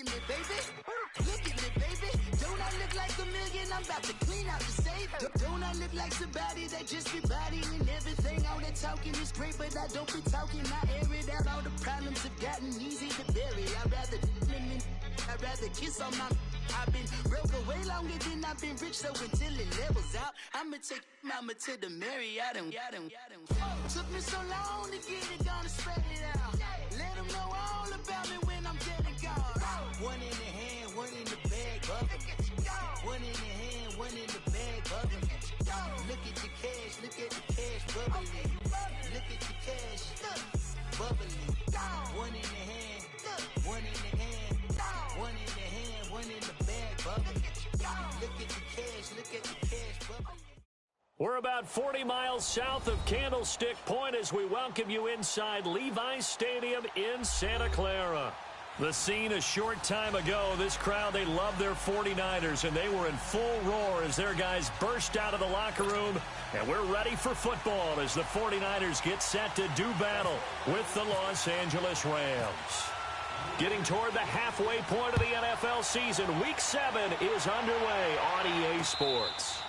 at me, baby. Look at me, baby. Don't I look like a million? I'm about to clean out the safe. Don't I look like somebody that just be bodying everything? All that talking is great, but I don't be talking. I air it out. All the problems have gotten easy to bury. I'd rather kiss on my. I've been broke way longer than I've been rich, so until it levels out, I'ma take mama to the Marriott and took me so long to get it, gonna spread it out. Let them know all about me when I'm dead and gone. One in the hand, one in the bag, bubbling. One in the hand, one in the bag, bubbling. Look at the cash, look at the cash, bubbling. Look at the cash, bubbling. One in the hand, one in the hand, one in the hand, one in the bag, bubbling. Look at the cash, look at the cash, bubbling. We're about 40 miles south of Candlestick Point as we welcome you inside Levi's Stadium in Santa Clara. The scene a short time ago, this crowd, they love their 49ers, and they were in full roar as their guys burst out of the locker room. And we're ready for football as the 49ers get set to do battle with the Los Angeles Rams. Getting toward the halfway point of the NFL season, Week 7 is underway on EA Sports.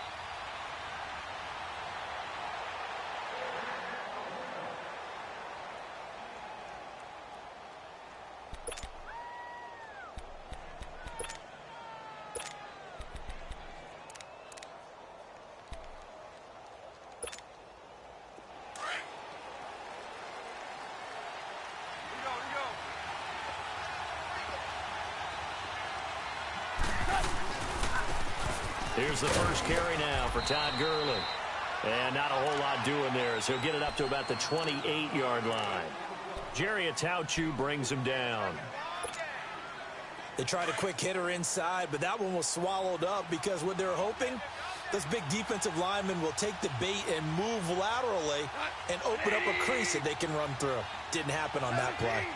Here's the first carry now for Todd Gurley. And not a whole lot doing there as he'll get it up to about the 28-yard line. Jerry Atauchu brings him down. They tried a quick hitter inside, but that one was swallowed up because what they're hoping, this big defensive lineman will take the bait and move laterally and open up a crease that they can run through. Didn't happen on that play.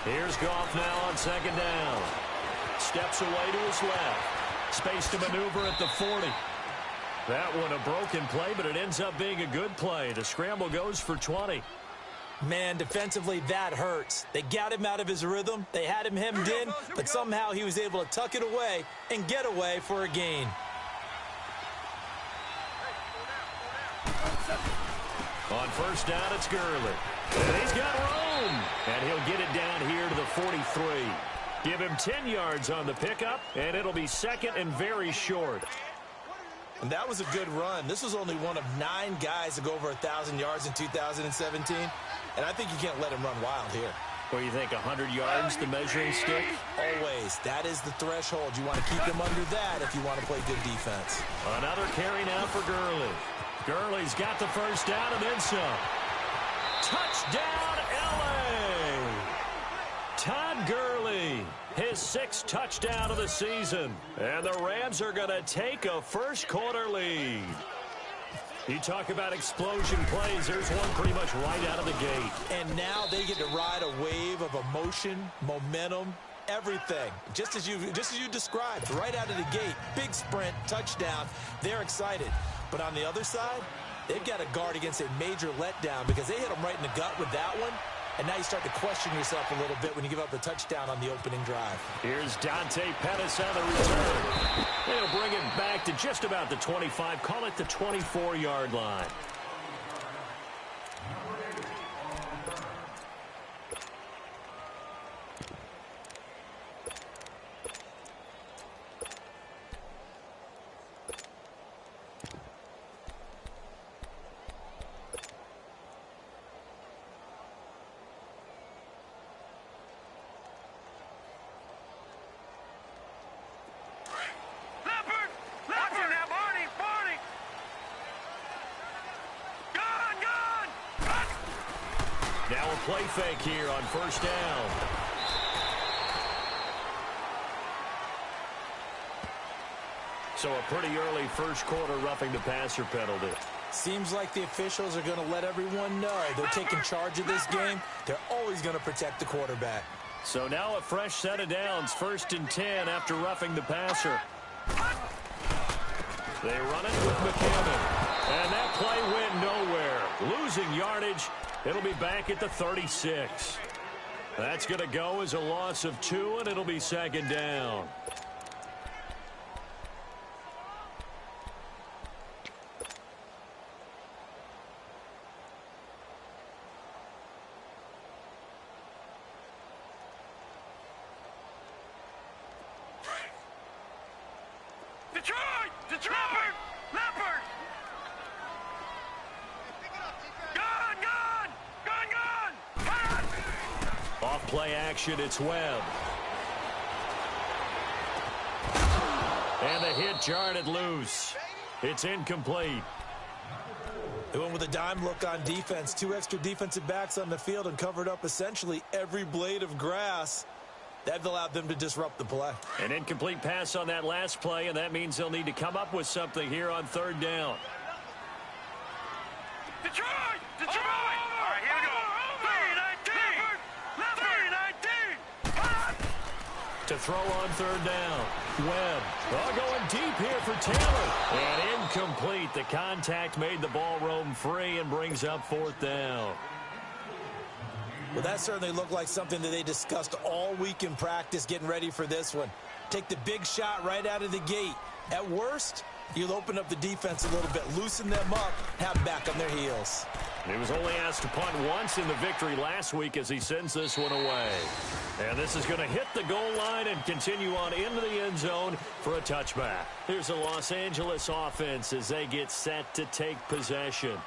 Here's Goff now on second down. Steps away to his left. Space to maneuver at the 40. That one a broken play, but it ends up being a good play. The scramble goes for 20. Man, defensively, that hurts. They got him out of his rhythm. They had him hemmed in, but somehow he was able to tuck it away and get away for a gain. On first down, it's Gurley. And he's got room. And he'll get it down here to the 43. Give him 10 yards on the pickup, and it'll be second and very short. And that was a good run. This was only one of 9 guys to go over 1,000 yards in 2017, and I think you can't let him run wild here. What do you think, 100 yards, the measuring stick? Always. That is the threshold. You want to keep them under that if you want to play good defense. Another carry now for Gurley. Gurley's got the first down and then some. Touchdown, L.A. Todd Gurley, his 6th touchdown of the season. And the Rams are going to take a first-quarter lead. You talk about explosion plays. There's one pretty much right out of the gate. And now they get to ride a wave of emotion, momentum, everything. Just as you described, right out of the gate. Big sprint, touchdown. They're excited. But on the other side, they've got to guard against a major letdown because they hit them right in the gut with that one. And now you start to question yourself a little bit when you give up a touchdown on the opening drive. Here's Dante Pettis on the return. They'll bring it back to just about the 25. Call it the 24-yard line. Now a play fake here on first down. So a pretty early first quarter roughing the passer penalty. Seems like the officials are going to let everyone know they're taking charge of this game. They're always going to protect the quarterback. So now a fresh set of downs, 1st and 10 after roughing the passer. They run it with McKinnon. And that play went nowhere. Losing yardage. It'll be back at the 36. That's going to go as a loss of 2, and it'll be second down. Play action, it's Webb. And the hit jarred it loose. It's incomplete. They went with a dime look on defense. 2 extra defensive backs on the field and covered up essentially every blade of grass. That allowed them to disrupt the play. An incomplete pass on that last play, and that means they'll need to come up with something here on third down. Detroit! Detroit! All right, here we go. To throw on third down. Webb going deep here for Taylor. And incomplete. The contact made the ball roam free and brings up fourth down. Well, that certainly looked like something that they discussed all week in practice getting ready for this one. Take the big shot right out of the gate. At worst, you'll open up the defense a little bit, loosen them up, have them back on their heels. He was only asked to punt once in the victory last week as he sends this one away. And this is going to hit the goal line and continue on into the end zone for a touchback. Here's the Los Angeles offense as they get set to take possession.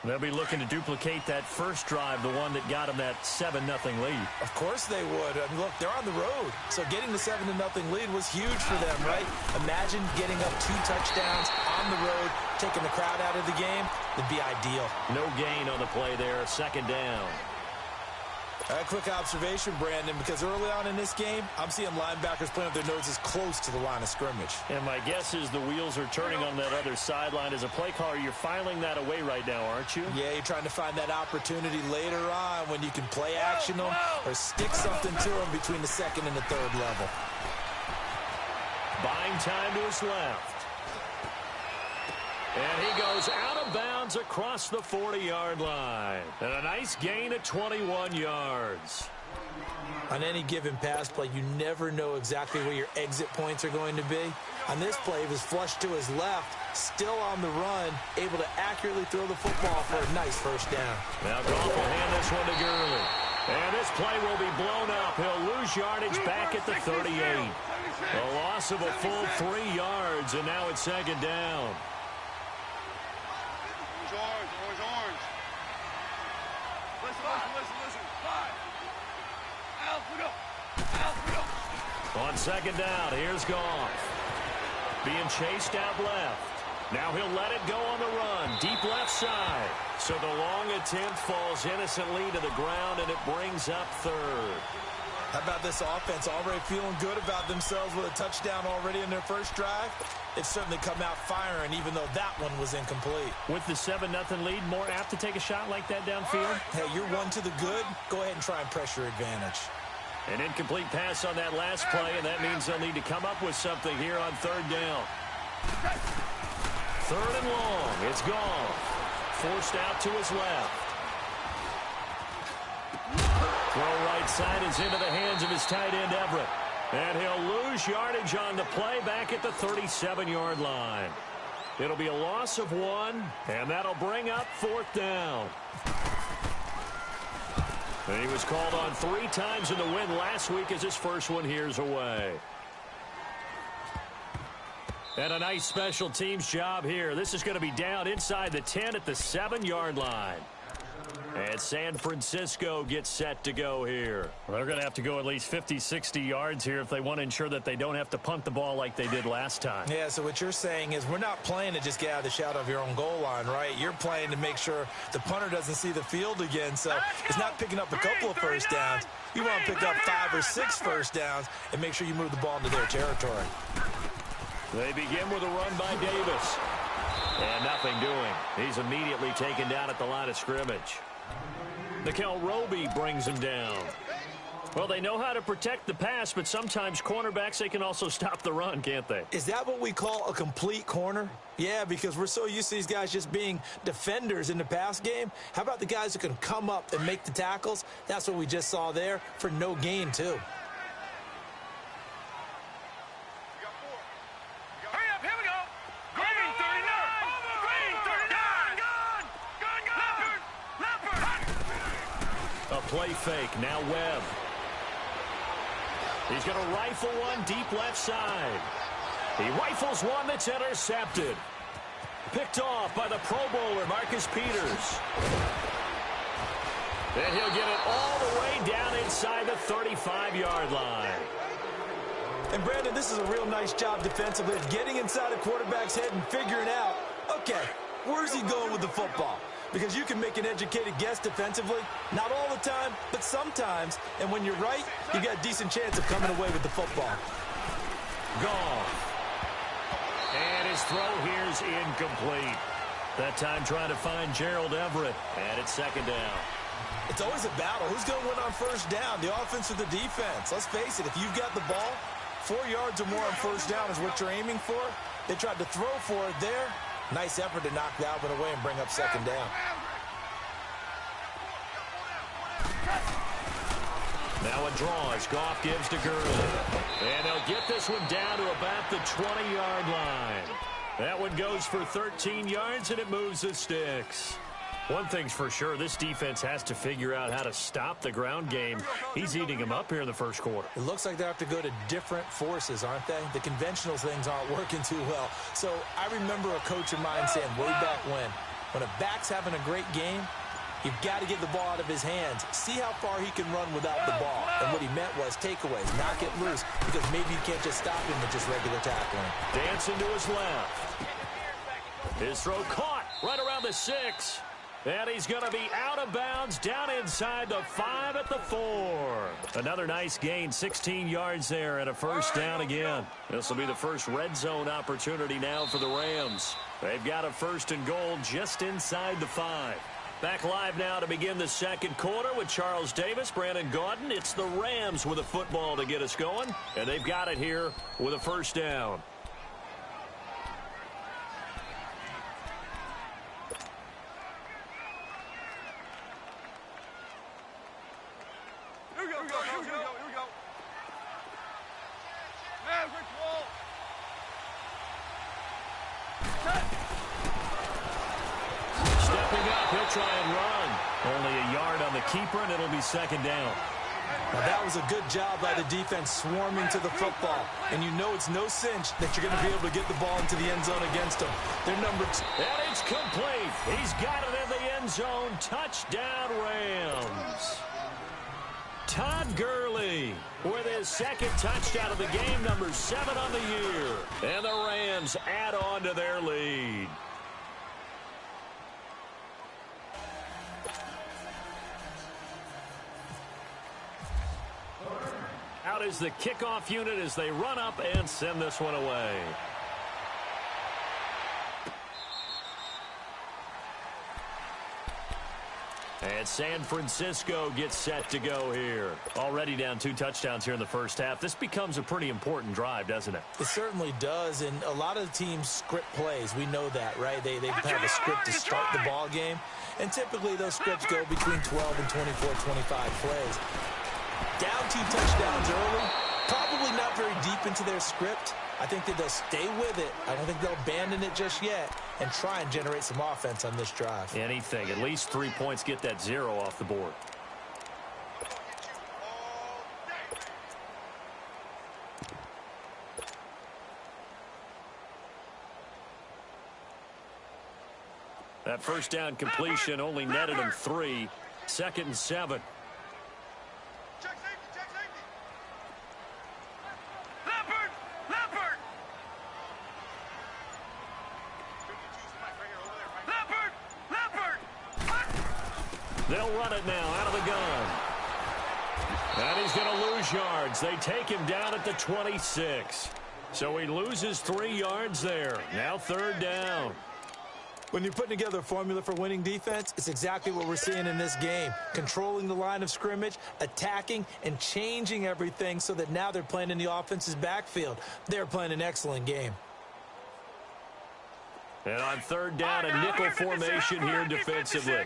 They'll be looking to duplicate that first drive, the one that got them that 7-0 lead. Of course they would. I mean, look, they're on the road. So getting the 7-0 lead was huge for them, right? Imagine getting up 2 touchdowns on the road, taking the crowd out of the game. It'd be ideal. No gain on the play there. Second down. A quick observation, Brandon, because early on in this game, I'm seeing linebackers playing with their noses close to the line of scrimmage. And my guess is the wheels are turning on that other sideline. As a play caller, you're filing that away right now, aren't you? Yeah, you're trying to find that opportunity later on when you can play action them or stick something to them between the second and the third level. Buying time to his left. And he goes out of bounds across the 40-yard line. And a nice gain of 21 yards. On any given pass play, you never know exactly where your exit points are going to be. On this play, he was flushed to his left, still on the run, able to accurately throw the football for a nice first down. Now Goff will hand this one to Gurley. And this play will be blown up. He'll lose yardage back at the 38. A loss of a full 3 yards, and now it's second down. Orange. Listen. Alf, we go. On second down, here's Goff. Being chased out left. Now he'll let it go on the run. Deep left side. So the long attempt falls innocently to the ground, and it brings up third. How about this offense already feeling good about themselves with a touchdown already in their first drive? They've certainly come out firing, even though that one was incomplete. With the 7-0 lead, more apt to take a shot like that downfield? Hey, you're one to the good. Go ahead and try and press your advantage. An incomplete pass on that last play, and that means they'll need to come up with something here on third down. Third and long. It's Goff. Forced out to his left. Throw right side is into the hands of his tight end, Everett. And he'll lose yardage on the play back at the 37-yard line. It'll be a loss of 1, and that'll bring up fourth down. And he was called on 3 times in the win last week as his first one here's away. And a nice special teams job here. This is going to be down inside the 10 at the 7-yard line. And San Francisco gets set to go here. Well, they're going to have to go at least 50, 60 yards here if they want to ensure that they don't have to punt the ball like they did last time. Yeah, so what you're saying is we're not playing to just get out of the shadow of your own goal line, right? You're playing to make sure the punter doesn't see the field again. So it's not picking up a couple of first downs. You want to pick up 5 or 6 first downs and make sure you move the ball into their territory. They begin with a run by Davis. And nothing doing. He's immediately taken down at the line of scrimmage. Nikel Roby brings him down. Well, they know how to protect the pass, but sometimes cornerbacks, they can also stop the run, can't they? Is that what we call a complete corner? Yeah, because we're so used to these guys just being defenders in the pass game. How about the guys who can come up and make the tackles? That's what we just saw there for no gain, too. Hurry up, here we go. Green 39. Green 39. Leopard. A play fake. Now Webb. He's going to rifle one deep left side. He rifles one that's intercepted. Picked off by the Pro Bowler, Marcus Peters. And he'll get it all the way down inside the 35-yard line. And, Brandon, this is a real nice job defensively of getting inside a quarterback's head and figuring out, okay, where's he going with the football? Because you can make an educated guess defensively. Not all the time, but sometimes. And when you're right, you got a decent chance of coming away with the football. Goff. And his throw here's incomplete. That time trying to find Gerald Everett. And it's second down. It's always a battle. Who's going to win on first down, the offense or the defense? Let's face it, if you've got the ball, 4 yards or more on first down is what you're aiming for. They tried to throw for it there. Nice effort to knock that one away and bring up second down. Now a draw as Goff gives to Gurley. And they'll get this one down to about the 20-yard line. That one goes for 13 yards, and it moves the sticks. One thing's for sure, this defense has to figure out how to stop the ground game. He's eating them up here in the first quarter. It looks like they have to go to different forces, aren't they? The conventional things aren't working too well. So I remember a coach of mine saying way back when a back's having a great game, you've got to get the ball out of his hands. See how far he can run without the ball. And what he meant was takeaways, knock it loose, because maybe you can't just stop him with just regular tackling. Dancing to his left. His throw caught right around the 6. And he's going to be out of bounds down inside the 5 at the 4. Another nice gain, 16 yards there and a first down again. This will be the first red zone opportunity now for the Rams. They've got a first and goal just inside the 5. Back live now to begin the second quarter with Charles Davis, Brandon Gaudin. It's the Rams with a football to get us going, and they've got it here with a first down. Here we go. Maverick wall. Stepping up, he'll try and run. Only a yard on the keeper, and it'll be second down. Now that was a good job by the defense swarming to the football. And you know it's no cinch that you're going to be able to get the ball into the end zone against them. They're number 2. And it's complete. He's got it in the end zone. Touchdown, Rams. Todd Gurley with his second touchdown of the game, number 7 on the year. And the Rams add on to their lead. Out is the kickoff unit as they run up and send this one away. And San Francisco gets set to go here. Already down 2 touchdowns here in the first half. This becomes a pretty important drive, doesn't it? It certainly does, and a lot of the teams script plays. We know that, right? They have a script to start the ball game, and typically those scripts go between 12 and 24, 25 plays. Down 2 touchdowns early, probably not very deep into their script. I think that they'll stay with it. I don't think they'll abandon it just yet and try and generate some offense on this drive. Anything. At least 3 points, get that 0 off the board. That first down completion only netted him 3. 2nd and 7. Check safety. Leopard. They'll run it now out of the gun. And he's going to lose yards. They take him down at the 26. So he loses 3 yards there. Now 3rd down. When you're putting together a formula for winning defense, it's exactly what we're seeing in this game. Controlling the line of scrimmage, attacking, and changing everything so that now they're playing in the offense's backfield. They're playing an excellent game. And on third down, a nickel formation here defensively.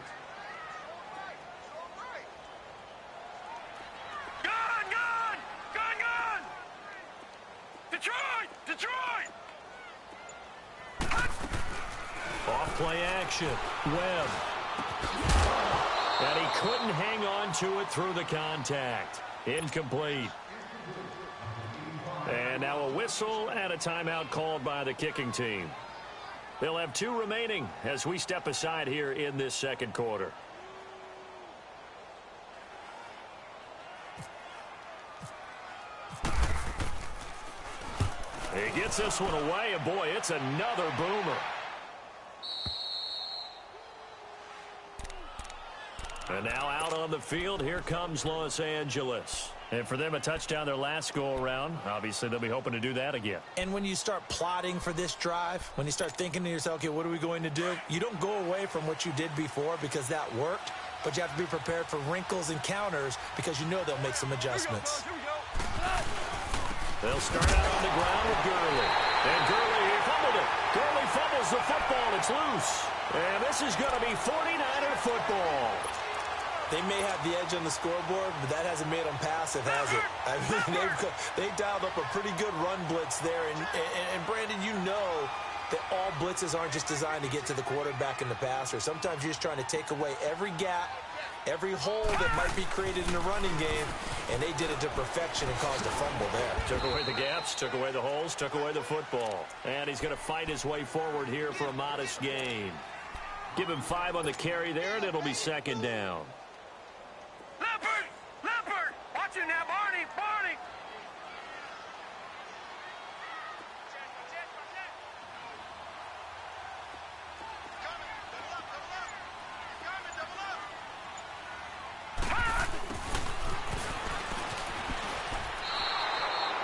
Detroit! Off play action. Webb. And he couldn't hang on to it through the contact. Incomplete. And now a whistle and a timeout called by the kicking team. They'll have 2 remaining as we step aside here in this second quarter. He gets this one away, and boy, it's another boomer. And now out on the field, here comes Los Angeles. And for them, a touchdown their last go-around. Obviously, they'll be hoping to do that again. And when you start plotting for this drive, when you start thinking to yourself, okay, what are we going to do? You don't go away from what you did before because that worked, but you have to be prepared for wrinkles and counters because you know they'll make some adjustments. They'll start out on the ground with Gurley. And Gurley, he fumbled it. Gurley fumbles the football. It's loose. And this is going to be 49er football. They may have the edge on the scoreboard, but that hasn't made them passive, has it? I mean, they've dialed up a pretty good run blitz there. And Brandon, you know that all blitzes aren't just designed to get to the quarterback and the passer. Sometimes you're just trying to take away every gap, every hole that might be created in the running game, and they did it to perfection and caused a fumble there. Took away the gaps, took away the holes, took away the football. And he's going to fight his way forward here for a modest gain. Give him 5 on the carry there, and it'll be second down. Leopard! Watch it now, Barney!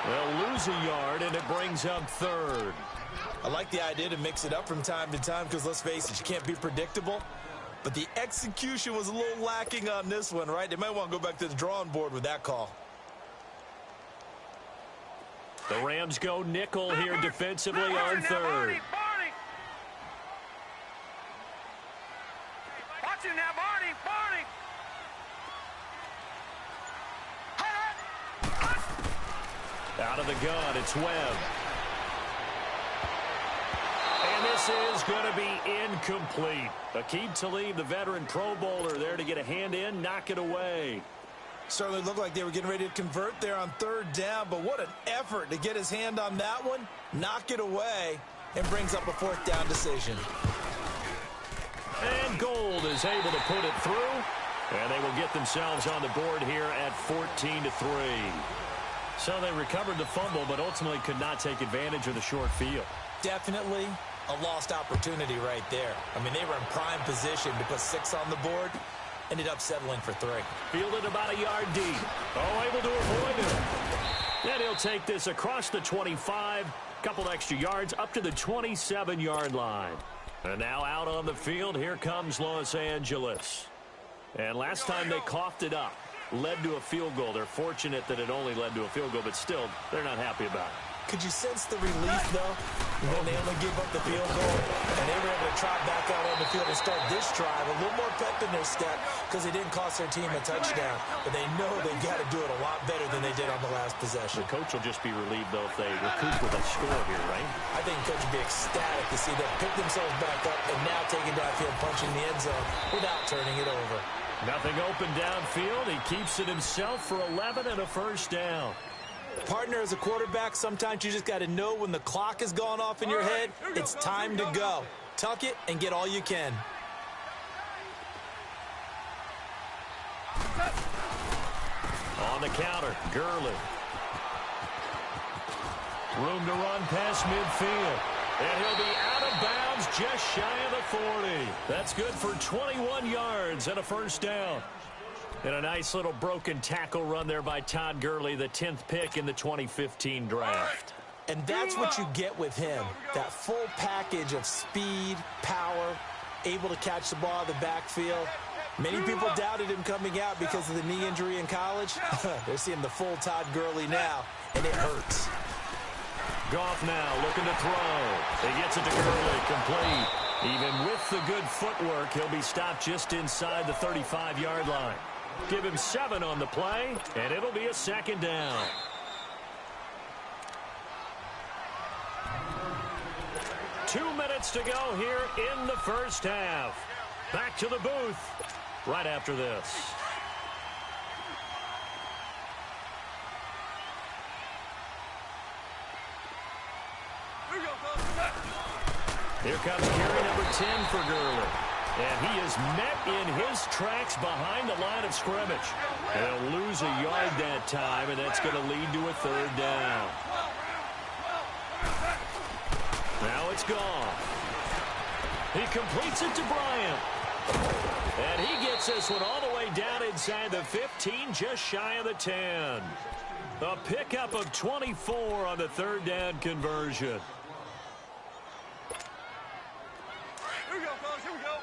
They'll lose a yard, and it brings up third. I like the idea to mix it up from time to time because, let's face it, you can't be predictable. But the execution was a little lacking on this one, right? They might want to go back to the drawing board with that call. The Rams go nickel here defensively on third. Watch it now, Barney! Out of the gun, it's Webb. And this is going to be incomplete. Aqib Talib, the veteran Pro Bowler, there to get a hand in, knock it away. Certainly looked like they were getting ready to convert there on third down, but what an effort to get his hand on that one, knock it away, and brings up a fourth down decision. And Gold is able to put it through, and they will get themselves on the board here at 14-3. So they recovered the fumble, but ultimately could not take advantage of the short field. Definitely a lost opportunity right there. I mean, they were in prime position to put 6 on the board. Ended up settling for 3. Fielded about a yard deep. Oh, able to avoid it. Then he'll take this across the 25. Couple extra yards up to the 27-yard line. And now out on the field, here comes Los Angeles. And last time they coughed it up, led to a field goal. They're fortunate that it only led to a field goal, but still, they're not happy about it. Could you sense the relief, though, when they only gave up the field goal and they were able to trot back out on the field and start this drive? A little more pep in their step because they didn't cost their team a touchdown, but they know they've got to do it a lot better than they did on the last possession. The coach will just be relieved, though, if they recoup with a score here, right? I think the coach would be ecstatic to see them pick themselves back up and now taking downfield, punching the end zone without turning it over. Nothing open downfield. He keeps it himself for 11 and a first down. Partner, as a quarterback, sometimes you just got to know when the clock has gone off in your head, it's time to go. Tuck it and get all you can. On the counter, Gurley. Room to run past midfield. And he'll be out of bounds just shy of the 40. That's good for 21 yards and a first down. And a nice little broken tackle run there by Todd Gurley, the 10th pick in the 2015 draft. And that's what you get with him, that full package of speed, power, able to catch the ball in the backfield. Many people doubted him coming out because of the knee injury in college. They're seeing the full Todd Gurley now, and it hurts. Goff now looking to throw. He gets it to Gurley, complete. Even with the good footwork, he'll be stopped just inside the 35-yard line. Give him 7 on the play, and it'll be a second down. Two minutes to go here in the first half. Back to the booth right after this. Here comes carry number 10 for Gurley. And he is met in his tracks behind the line of scrimmage. He'll lose a yard that time, and that's going to lead to a third down. Now it's gone. He completes it to Bryant. And he gets this one all the way down inside the 15, just shy of the 10. A pickup of 24 on the third down conversion. Here we go, fellas. Here we go.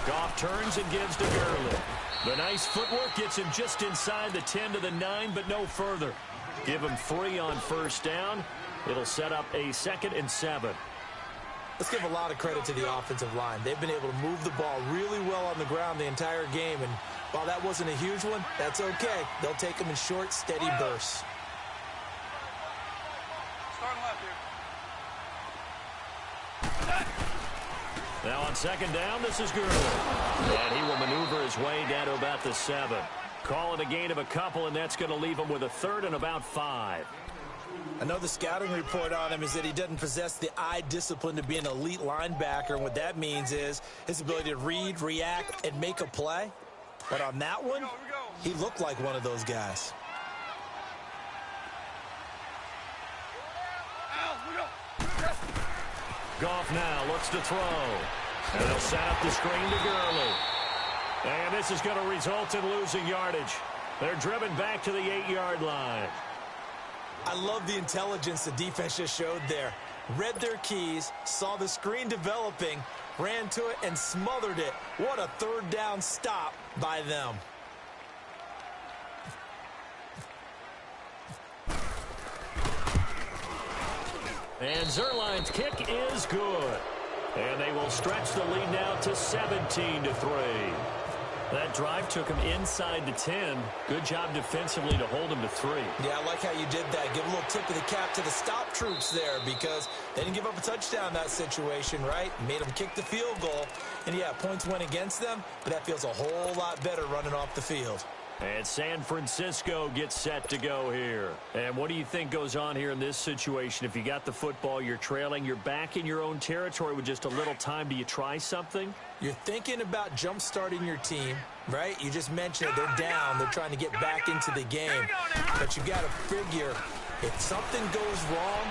Goff turns and gives to Gurley. The nice footwork gets him just inside the 10 to the 9, but no further. Give him 3 on first down. It'll set up a 2nd and 7. Let's give a lot of credit to the offensive line. They've been able to move the ball really well on the ground the entire game, and while that wasn't a huge one, that's okay. They'll take them in short, steady bursts. Starting left here. Now on second down, this is Gurley. And he will maneuver his way down to about the 7. Call it a gain of a couple, and that's going to leave him with a 3rd and about 5. I know the scouting report on him is that he doesn't possess the eye discipline to be an elite linebacker, and what that means is his ability to read, react, and make a play. But on that one, he looked like one of those guys. Goff now looks to throw. And they'll set up the screen to Gurley. And this is going to result in losing yardage. They're driven back to the 8-yard line. I love the intelligence the defense just showed there. Read their keys, saw the screen developing, ran to it, and smothered it. What a third down stop by them. And Zerline's kick is good. And they will stretch the lead now to 17-3. That drive took him inside the 10. Good job defensively to hold him to 3. Yeah, I like how you did that. Give a little tip of the cap to the stop troops there because they didn't give up a touchdown in that situation, right? Made them kick the field goal. And, yeah, points went against them, but that feels a whole lot better running off the field. And San Francisco gets set to go here. And what do you think goes on here in this situation? If you got the football, you're trailing, you're back in your own territory with just a little time. Do you try something? You're thinking about jump-starting your team, right? You just mentioned it. They're down. They're trying to get back into the game. But you got to figure if something goes wrong,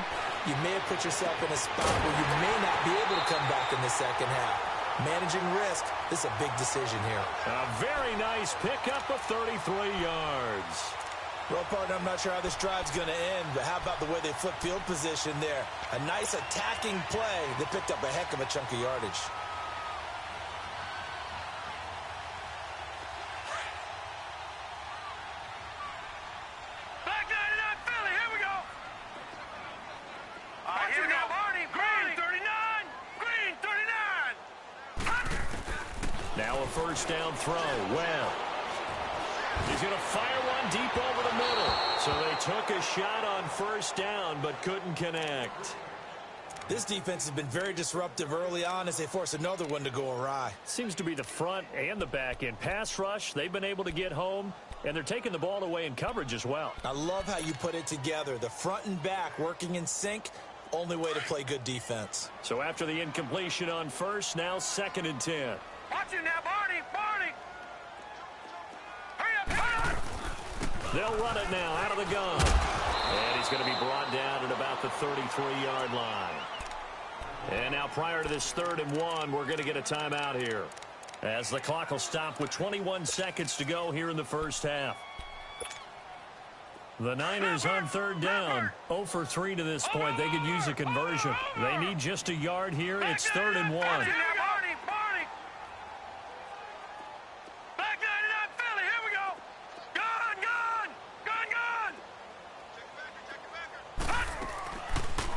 you may have put yourself in a spot where you may not be able to come back in the second half. Managing risk, this is a big decision here. A very nice pickup of 33 yards. Well, partner, I'm not sure how this drive's going to end, but how about the way they flip field position there? A nice attacking play. They picked up a heck of a chunk of yardage. Black 99 Philly, here we go. Here we go. Green 39. Green 39. Now a first down throw. Well, he's going to fire one deep over the middle. So they took a shot on first down but couldn't connect. This defense has been very disruptive early on as they force another one to go awry. Seems to be the front and the back end. Pass rush, they've been able to get home, and they're taking the ball away in coverage as well. I love how you put it together. The front and back working in sync, only way to play good defense. So after the incompletion on first, now 2nd and 10. Watch it now, Barney. Barney. Hurry up, hurry up. They'll run it now out of the gun. And he's going to be brought down at about the 33-yard line. And now prior to this 3rd and 1, we're going to get a timeout here, as the clock will stop with 21 seconds to go here in the first half. The Niners on third down. 0 for 3 to this point. They could use a conversion. They need just a yard here. It's 3rd and 1.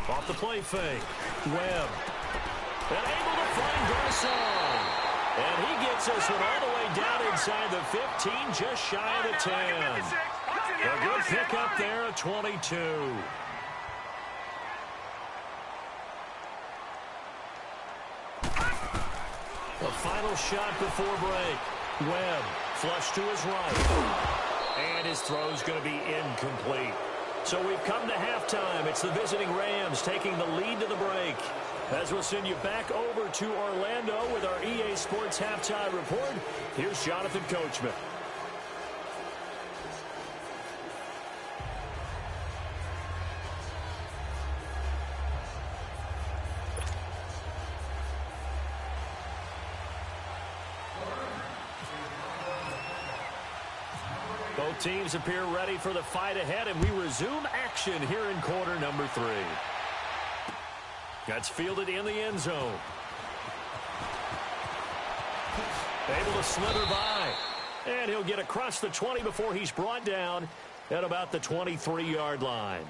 Off the play fake. Webb. And able to find Garcon. And he gets us one all the way down inside the 15, just shy of the 10. A good pickup there at 22. The final shot before break. Webb flush to his right. And his throw's going to be incomplete. So we've come to halftime. It's the visiting Rams taking the lead to the break. As we'll send you back over to Orlando with our EA Sports Halftime Report, here's Jonathan Coachman. Both teams appear ready for the fight ahead, and we resume action here in quarter number 3. That's fielded in the end zone. Able to slither by. And he'll get across the 20 before he's brought down at about the 23-yard line.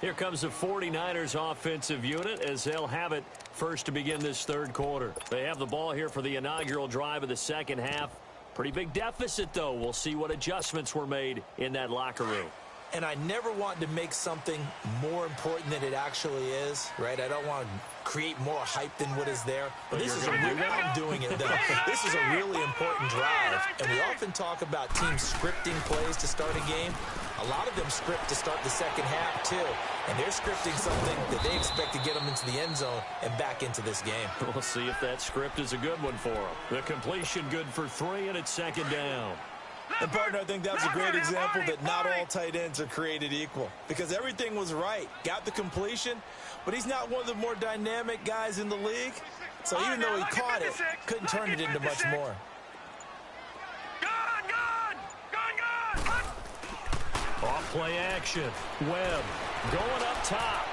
Here comes the 49ers offensive unit as they'll have it first to begin this third quarter. They have the ball here for the inaugural drive of the second half. Pretty big deficit, though. We'll see what adjustments were made in that locker room. And I never want to make something more important than it actually is, right? I don't want to create more hype than what is there. But this is I'm doing it, though. This is a really important drive. And we often talk about teams scripting plays to start a game. A lot of them script to start the second half, too. And they're scripting something that they expect to get them into the end zone and back into this game. We'll see if that script is a good one for them. The completion good for 3, and it's second down. And, partner, I think that's a great example that not all tight ends are created equal. Because everything was right. Got the completion, but he's not one of the more dynamic guys in the league. So even though he caught it, couldn't turn it into much more. Off play action. Webb going up top.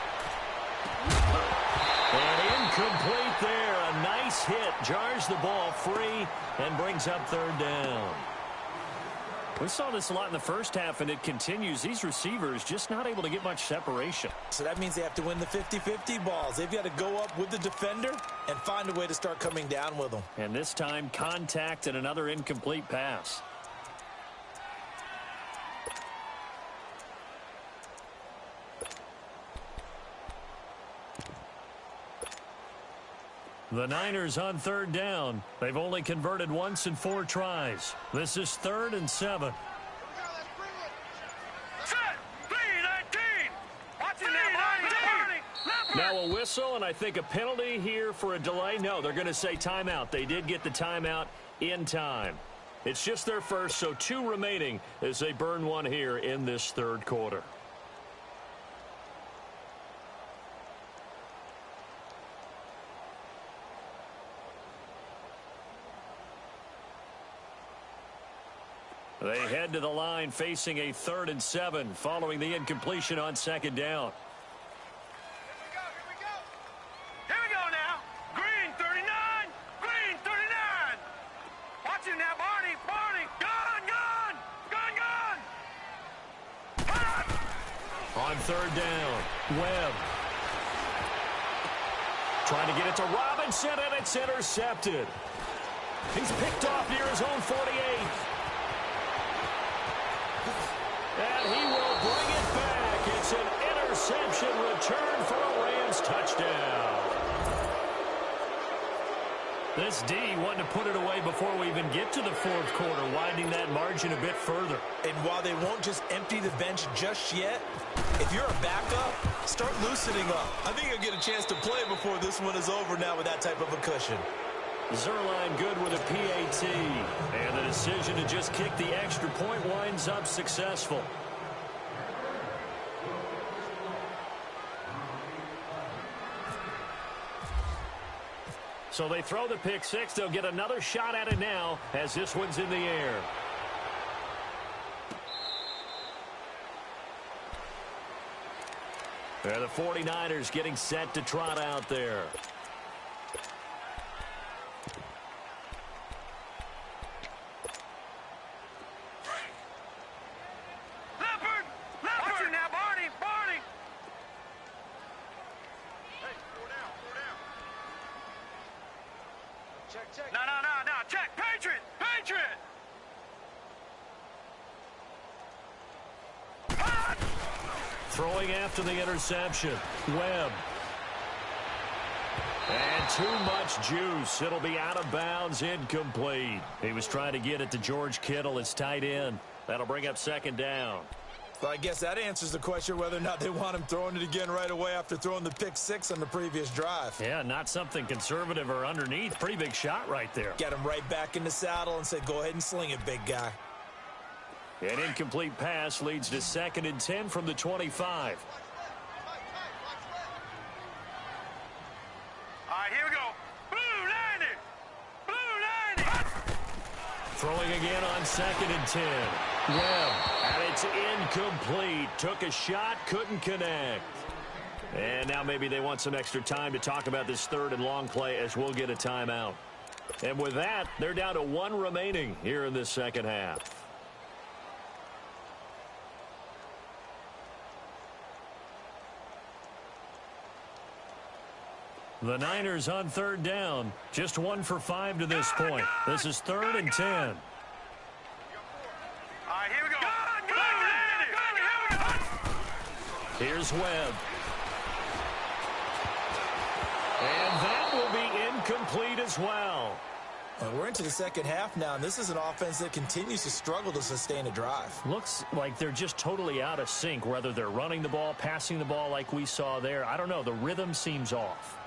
And incomplete there. A nice hit. Jars the ball free and brings up third down. We saw this a lot in the first half, and it continues. These receivers just not able to get much separation. So that means they have to win the 50-50 balls. They've got to go up with the defender and find a way to start coming down with them. And this time, contact and another incomplete pass. The Niners on third down. They've only converted once in 4 tries. This is 3rd and 7. Now a whistle, and I think a penalty here for a delay. No, they're going to say timeout. They did get the timeout in time. It's just their first, so 2 remaining as they burn one here in this third quarter. They head to the line facing a 3rd and 7 following the incompletion on second down. Here we go now. Green 39. Green 39. Watch it now, Barney. Barney. Gun. On third down, Webb. Trying to get it to Robinson, and it's intercepted. He's picked off near his own 48. And he will bring it back. It's an interception return for a Rams touchdown. This D wanting to put it away before we even get to the fourth quarter, widening that margin a bit further. And while they won't just empty the bench just yet, if you're a backup, start loosening up. I think you'll get a chance to play before this one is over now with that type of a cushion. Zerline good with a PAT. And the decision to just kick the extra point winds up successful. So they throw the pick six. They'll get another shot at it now as this one's in the air. And the 49ers getting set to trot out there. Leopard! Watch it now, Barney! Barney! Hey, four down. Check. No. Check. Patriot! Throwing after the interception. Webb. And too much juice. It'll be out of bounds, incomplete. He was trying to get it to George Kittle, his tight end. That'll bring up second down. Well, I guess that answers the question whether or not they want him throwing it again right away after throwing the pick six on the previous drive. Yeah, not something conservative or underneath. Pretty big shot right there. Get him right back in the saddle and say, go ahead and sling it, big guy. An incomplete pass leads to 2nd and 10 from the 25. All right, here we go. Blue 90! Throwing again on 2nd and 10. Webb, and it's incomplete. Took a shot, couldn't connect. And now maybe they want some extra time to talk about this 3rd and long play as we'll get a timeout. And with that, they're down to 1 remaining here in this second half. The Niners on 3rd down. Just 1 for 5 to this point. This is 3rd and 10. All right, here we go. Here's Webb. And that will be incomplete as well. We're into the second half now, and this is an offense that continues to struggle to sustain a drive. Looks like they're just totally out of sync, whether they're running the ball, passing the ball like we saw there. I don't know. The rhythm seems off.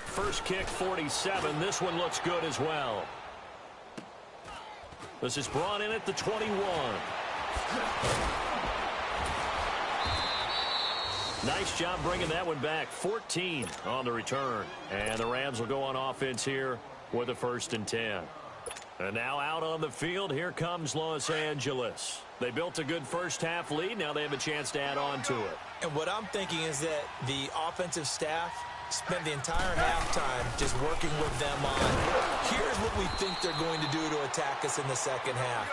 First kick, 47. This one looks good as well. This is brought in at the 21. Nice job bringing that one back. 14 on the return. And the Rams will go on offense here with a 1st and 10. And now out on the field, here comes Los Angeles. They built a good first half lead. Now they have a chance to add on to it. And what I'm thinking is that the offensive staff spent the entire halftime just working with them on, here's what we think they're going to do to attack us in the second half.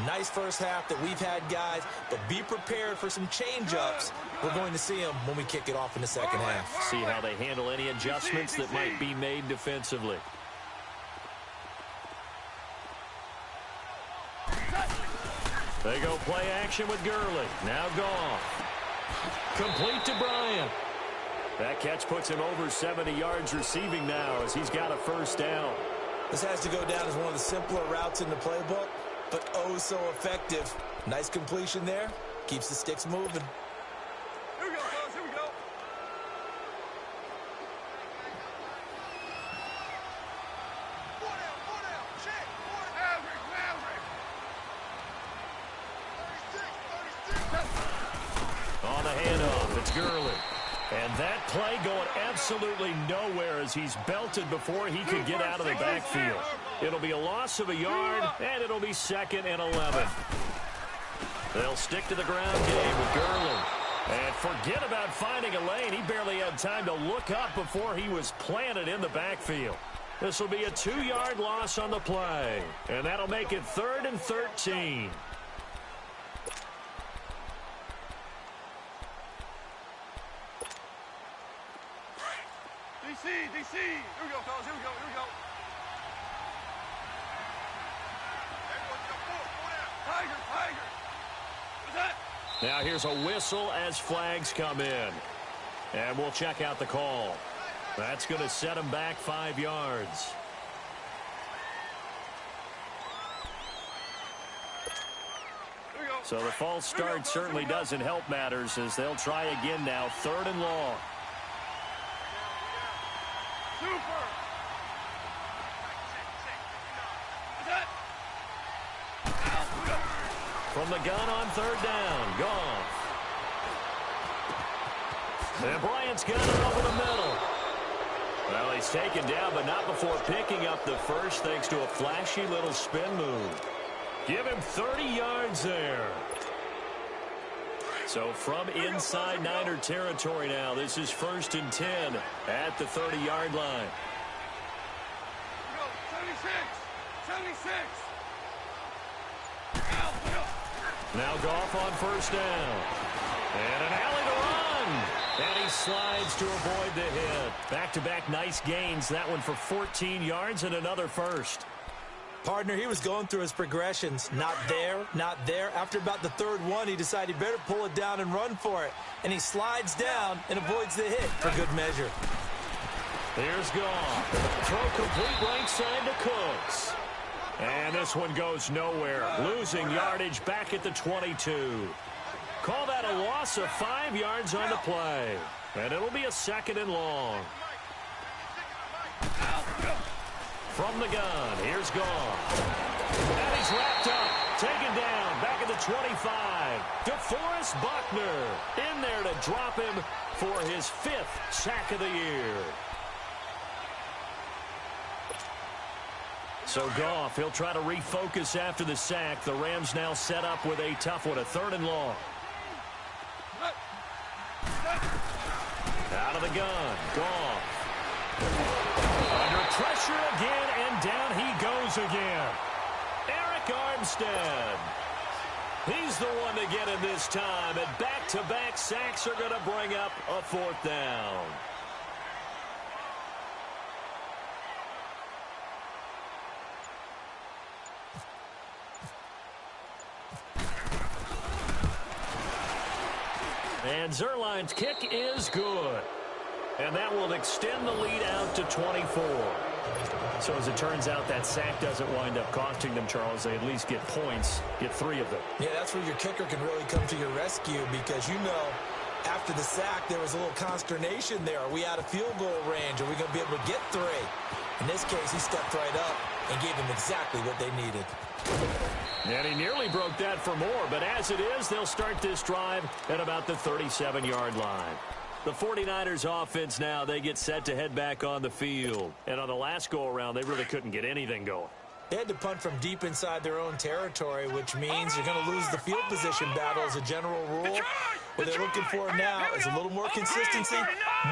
Nice first half that we've had, guys, but be prepared for some change-ups. We're going to see them when we kick it off in the second half. See how they handle any adjustments that might be made defensively. They go play action with Gurley. Now Goff. Complete to Bryant. That catch puts him over 70 yards receiving now as he's got a 1st down. This has to go down as one of the simpler routes in the playbook, but oh so effective. Nice completion there. Keeps the sticks moving. Here we go, fellas. Here we go. Four down. Check. Maverick. 36. On the handoff, it's Gurley. And that play going absolutely nowhere as he's belted before he could get out of the backfield. It'll be a loss of a yard, and it'll be 2nd and 11. They'll stick to the ground game with Gurley. And forget about finding a lane. He barely had time to look up before he was planted in the backfield. This will be a 2-yard loss on the play. And that'll make it 3rd and 13. DC. Here we go, fellas. Here we go. Tiger. What's that? Now here's a whistle as flags come in. And we'll check out the call. That's going to set him back 5 yards. So the false start certainly doesn't help matters as they'll try again now. 3rd and long. Super. From the gun on 3rd down. Goff. And Bryant's got it over the middle. Well, he's taken down, but not before picking up the first thanks to a flashy little spin move. Give him 30 yards there. So from inside Niner territory now, this is 1st and 10 at the 30-yard line. 76. Now Goff on 1st down. And an alley to run. And he slides to avoid the hit. Back-to-back nice gains. That one for 14 yards and another first. Partner, he was going through his progressions. Not there, not there. After about the third one, he decided he better pull it down and run for it. And he slides down and avoids the hit for good measure. Here's Goff. Throw complete right side to Cooks. And this one goes nowhere. Losing yardage back at the 22. Call that a loss of 5 yards on the play. And it'll be a 2nd and long. From the gun, here's Goff. And he's wrapped up, taken down, back at the 25. DeForest Buckner in there to drop him for his 5th sack of the year. So Goff, he'll try to refocus after the sack. The Rams now set up with a tough one, a 3rd and long. Out of the gun, Goff. Under pressure again, and down he goes again. Eric Armstead. He's the one to get him this time, and back-to-back sacks are going to bring up a 4th down. And Zerline's kick is good. And that will extend the lead out to 24. So as it turns out, that sack doesn't wind up costing them, Charles. They at least get points, get 3 of them. Yeah, that's where your kicker can really come to your rescue because, you know, after the sack, there was a little consternation there. Are we out of field goal range? Are we going to be able to get 3? In this case, he stepped right up and gave them exactly what they needed. And he nearly broke that for more, but as it is, they'll start this drive at about the 37-yard line. The 49ers offense now, they get set to head back on the field. And on the last go-around, they really couldn't get anything going. They had to punt from deep inside their own territory, which means you're going to lose the field position battle as a general rule. What they're looking for now is a little more consistency,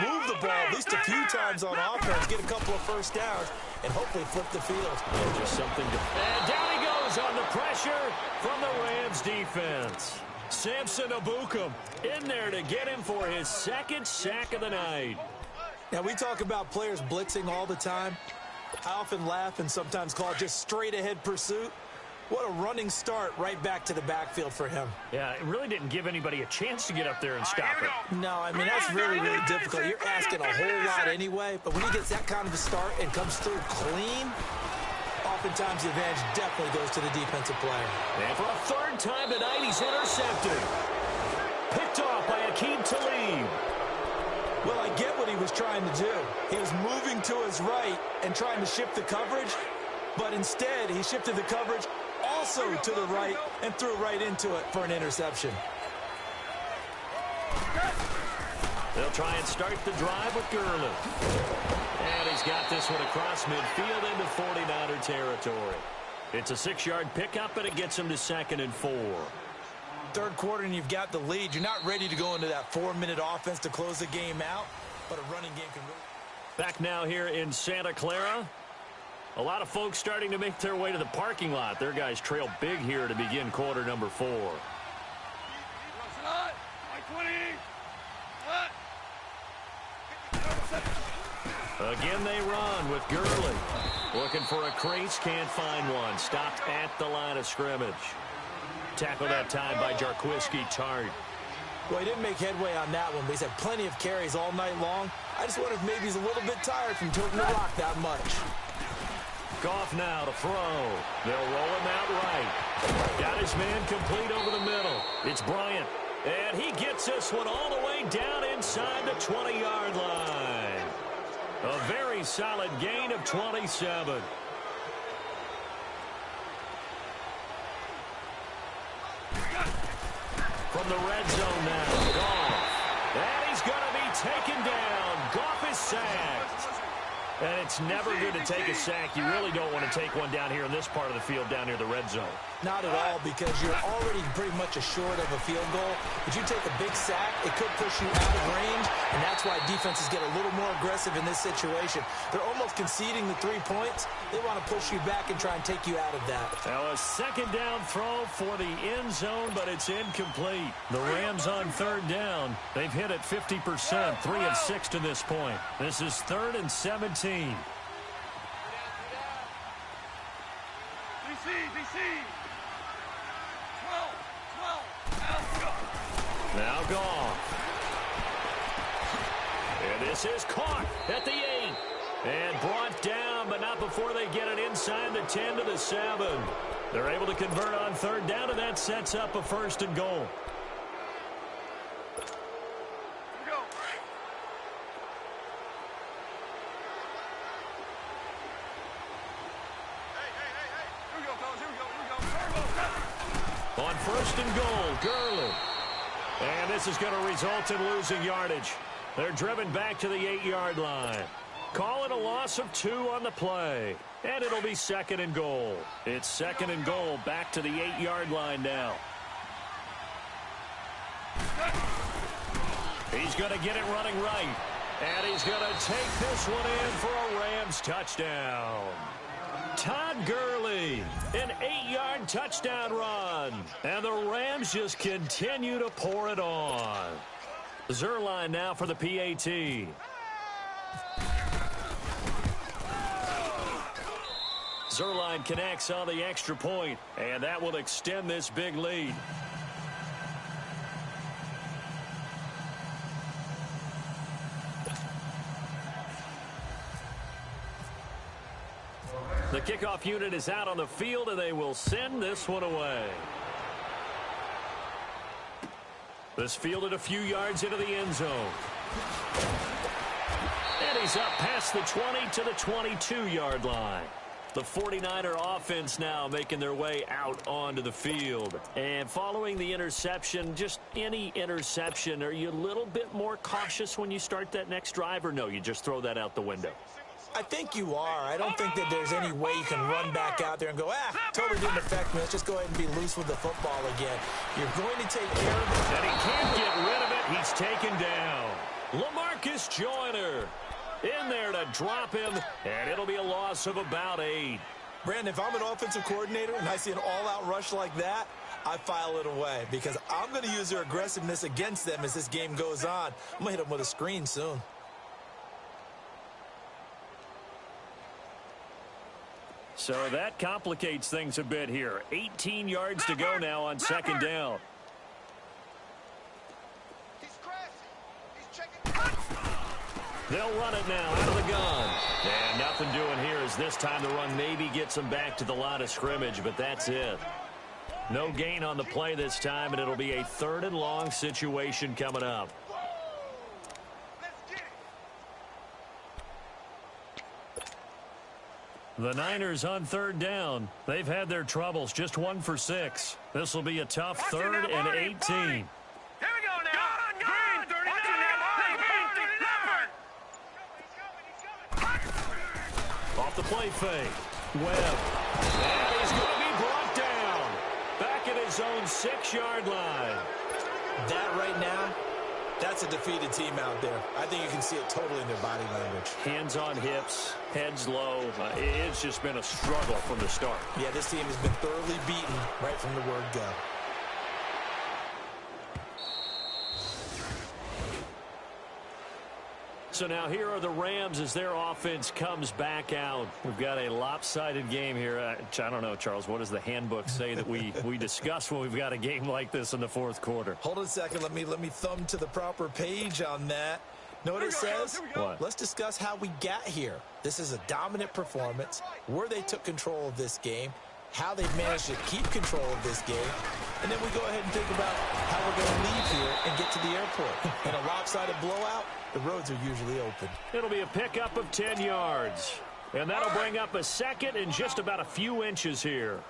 move the ball at least a few times on offense, get a couple of first downs, and hopefully flip the field. Yeah, just something to... And down he goes on the pressure from the Rams defense. Samson Abukum in there to get him for his 2nd sack of the night. Now, we talk about players blitzing all the time. I often laugh and sometimes call it just straight-ahead pursuit. What a running start right back to the backfield for him. Yeah, it really didn't give anybody a chance to get up there and stop it. No, I mean, that's really, really difficult. You're asking a whole lot anyway, but when he gets that kind of a start and comes through clean, oftentimes the advantage definitely goes to the defensive player. And for a 3rd time tonight, he's intercepted. Picked off by Aqib Talib. Well, I get what he was trying to do. He was moving to his right and trying to shift the coverage, but instead he shifted the coverage also to the right and threw right into it for an interception. They'll try and start the drive with Gurley. And he's got this one across midfield into 49er territory. It's a 6-yard pickup, and it gets him to 2nd and 4. 3rd quarter, and you've got the lead. You're not ready to go into that 4-minute offense to close the game out, but a running game can really... Back now here in Santa Clara. A lot of folks starting to make their way to the parking lot. Their guys trail big here to begin quarter number 4. Again they run with Gurley. Looking for a crease, can't find one. Stopped at the line of scrimmage. Tackled that time by Jarquiski Tart. Well, he didn't make headway on that one, but he's had plenty of carries all night long. I just wonder if maybe he's a little bit tired from toting the rock that much. Goff now to throw. They'll roll him out right. Got his man complete over the middle. It's Bryant. And he gets this one all the way down inside the 20-yard line. A very solid gain of 27. From the red zone now, Goff. And he's going to be taken down. Goff is sacked. And it's never good to take a sack. You really don't want to take one down here in this part of the field, down near the red zone. Not at all, because you're already pretty much assured of a field goal. If you take a big sack, it could push you out of range, and that's why defenses get a little more aggressive in this situation. They're almost conceding the 3 points. They want to push you back and try and take you out of that. Now a second down throw for the end zone, but it's incomplete. The Rams on third down. They've hit it 50%, 3 of 6 to this point. This is 3rd and 17. DC. Now Goff. And this is caught at the 8. And brought down, but not before they get it inside the 10 to the 7. They're able to convert on third down, and that sets up a 1st and goal. On 1st and goal, Gurley. And this is going to result in losing yardage. They're driven back to the 8-yard line. Call it a loss of 2 on the play. And it'll be 2nd and goal. It's 2nd and goal, back to the 8-yard line now. He's going to get it running right. And he's going to take this one in for a Rams touchdown. Todd Gurley, an 8-yard touchdown run. And the Rams just continue to pour it on. Zuerlein now for the PAT. Zuerlein connects on the extra point, and that will extend this big lead. The kickoff unit is out on the field, and they will send this one away. This fielded a few yards into the end zone. And he's up past the 20 to the 22-yard line. The 49er offense now making their way out onto the field. And following the interception, just any interception, are you a little bit more cautious when you start that next drive, or no, you just throw that out the window? I think you are. I don't think that there's any way you can run back out there and go, totally didn't affect me. Let's just go ahead and be loose with the football again. You're going to take care of it. And he can't get rid of it. He's taken down. LaMarcus Joyner in there to drop him, and it'll be a loss of about 8. Brandon, if I'm an offensive coordinator and I see an all-out rush like that, I file it away because I'm going to use their aggressiveness against them as this game goes on. I'm going to hit them with a screen soon. So that complicates things a bit here. 18 yards to go now on second down. They'll run it now out of the gun. And nothing doing here as this time the run maybe gets them back to the line of scrimmage, but that's it. No gain on the play this time, and it'll be a 3rd and long situation coming up. The Niners on third down. They've had their troubles, just 1 for 6. This will be a tough 3rd and 18. Here we go now. Green 39. Off the play fake. Webb. And he's going to be brought down. Back at his own 6-yard line. That right now, that's a defeated team out there. I think you can see it totally in their body language. Hands on hips, heads low. It's just been a struggle from the start. Yeah, this team has been thoroughly beaten right from the word go. So now here are the Rams as their offense comes back out. We've got a lopsided game here. I don't know, Charles, what does the handbook say that we discuss when we've got a game like this in the 4th quarter? Hold on a second. Let me thumb to the proper page on that. Know what it says? What? Let's discuss how we got here. This is a dominant performance, where they took control of this game, how they've managed to keep control of this game, and then we go ahead and think about how we're going to leave here and get to the airport. In a lopsided blowout, the roads are usually open. It'll be a pickup of 10 yards. And that'll bring up a 2nd and just about a few inches here.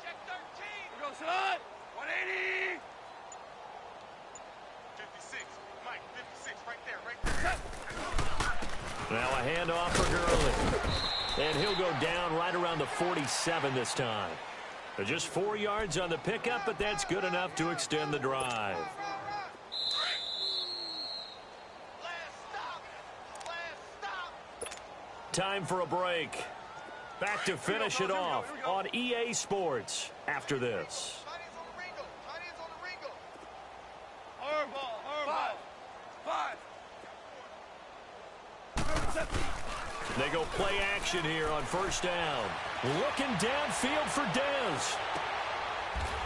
Check 13. Go, son. 180. Now a handoff for Gurley. And he'll go down right around the 47 this time. Just 4 yards on the pickup, but that's good enough to extend the drive. Time for a break. Back to finish it off on EA Sports after this. They go play action here on first down. Looking downfield for Dez.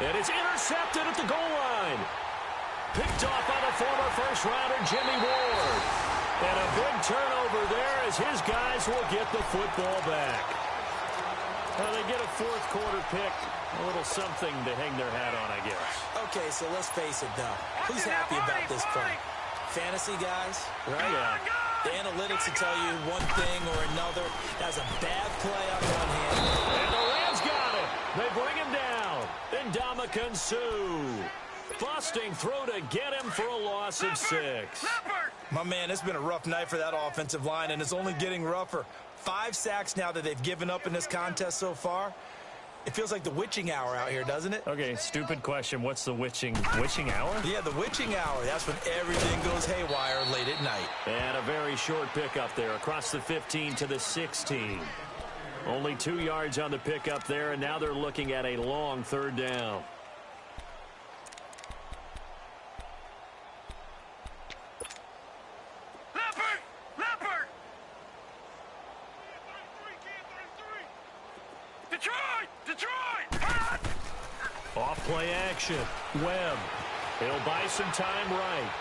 And it's intercepted at the goal line. Picked off by the former first-rounder Jimmy Ward. And a big turnover there as his guys will get the football back. Well, they get a fourth-quarter pick. A little something to hang their hat on, I guess. Okay, so let's face it, though. Who's happy about this play? Fantasy guys, right? Yeah. The analytics will tell you one thing or another. That's a bad play on one hand. And the Rams got it. They bring him down. Ndamukong Suh. Busting through to get him for a loss of 6. My man, it's been a rough night for that offensive line, and it's only getting rougher. 5 sacks now that they've given up in this contest so far. It feels like the witching hour out here, doesn't it? Okay, stupid question. What's the witching hour? Yeah, the witching hour. That's when everything goes haywire late at night. And a very short pickup there across the 15 to the 16. Only 2 yards on the pickup there, and now they're looking at a long third down. Off play action. Webb. He'll buy some time right.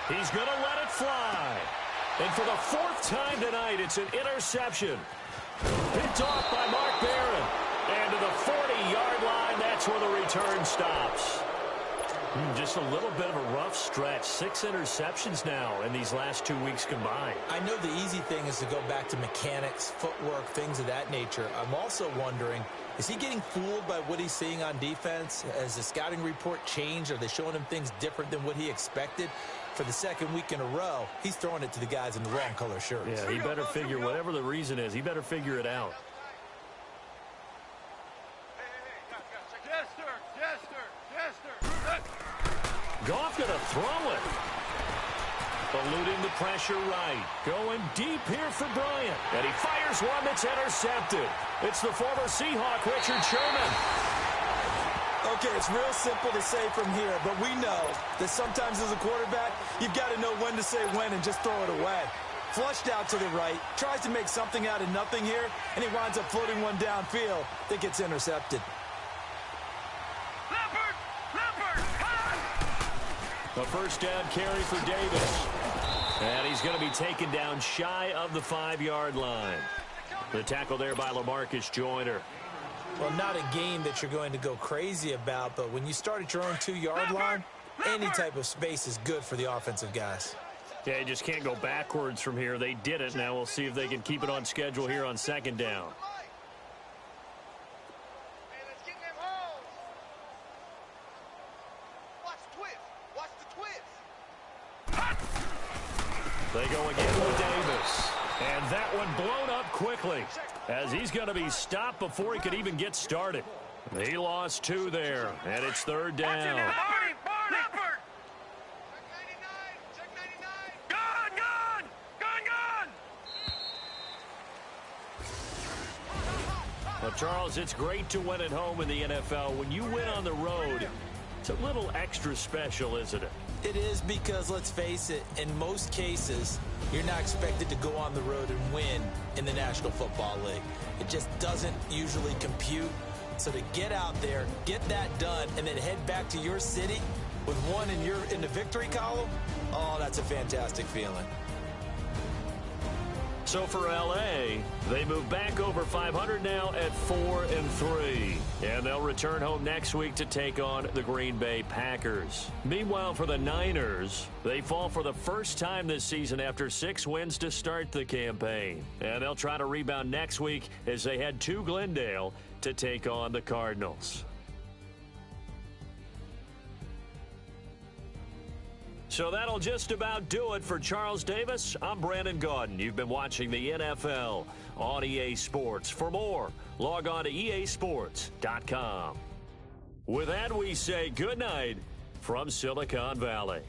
He's going to let it fly. And for the 4th time tonight, it's an interception. Picked off by Mark Barron. And to the 40-yard line, that's where the return stops. Just a little bit of a rough stretch. 6 interceptions now in these last 2 weeks combined. I know the easy thing is to go back to mechanics, footwork, things of that nature. I'm also wondering, is he getting fooled by what he's seeing on defense? Has the scouting report changed? Are they showing him things different than what he expected? For the 2nd week in a row, he's throwing it to the guys in the wrong color shirts. Yeah, he better figure, whatever the reason is, he better figure it out. Goff going to throw it. Eluding the pressure right. Going deep here for Bryant. And he fires one that's intercepted. It's the former Seahawk, Richard Sherman. Okay, it's real simple to say from here, but we know that sometimes as a quarterback, you've got to know when to say when and just throw it away. Flushed out to the right, tries to make something out of nothing here, and he winds up floating one downfield that gets intercepted. A first down carry for Davis. And he's going to be taken down shy of the 5-yard line. The tackle there by LaMarcus Joyner. Well, not a game that you're going to go crazy about, but when you start at your own 2-yard line, any type of space is good for the offensive guys. Yeah, you just can't go backwards from here. They did it. Now we'll see if they can keep it on schedule here on 2nd down. They go again with Davis. And that one blown up quickly as he's going to be stopped before he could even get started. He lost 2 there, and it's 3rd down. Well, Charles, it's great to win at home in the NFL. When you win on the road, it's a little extra special, isn't it? It is because, let's face it, in most cases, you're not expected to go on the road and win in the National Football League. It just doesn't usually compute. So to get out there, get that done, and then head back to your city with one in the victory column, oh, that's a fantastic feeling. So for L.A., they move back over 500 now at 4-3. And they'll return home next week to take on the Green Bay Packers. Meanwhile, for the Niners, they fall for the first time this season after 6 wins to start the campaign. And they'll try to rebound next week as they head to Glendale to take on the Cardinals. So that'll just about do it for Charles Davis. I'm Brandon Gaudin. You've been watching the NFL on EA Sports. For more, log on to easports.com. With that, we say good night from Silicon Valley.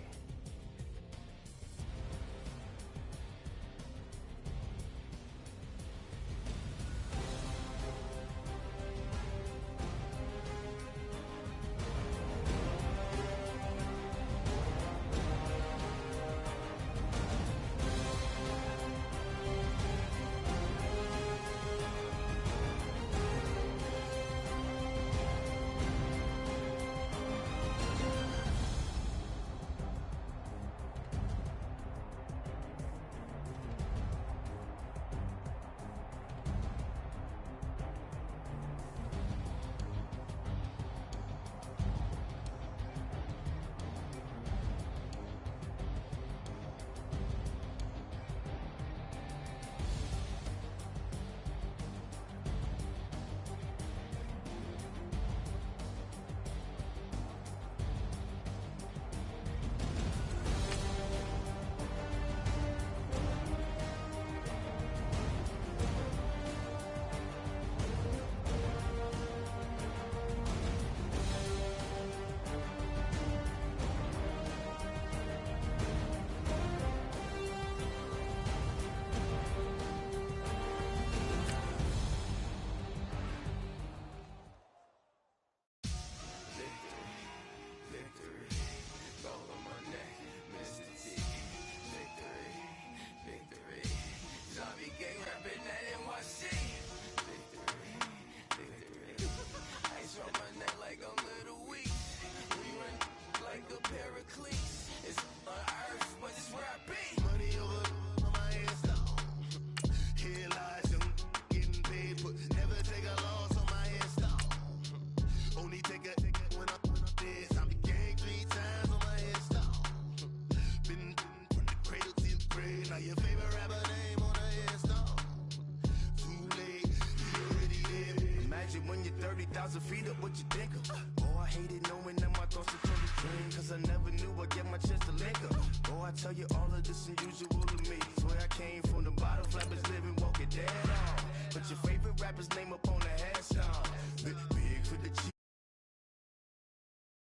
When you're 30,000 feet up, what you think of? Oh, I hated knowing that my thoughts were totally clean, cause I never knew I'd get my chance to link up. Oh, I tell you all of this unusual to me. Swear I came from the bottom, flappers living, walking dead on. But your favorite rapper's name up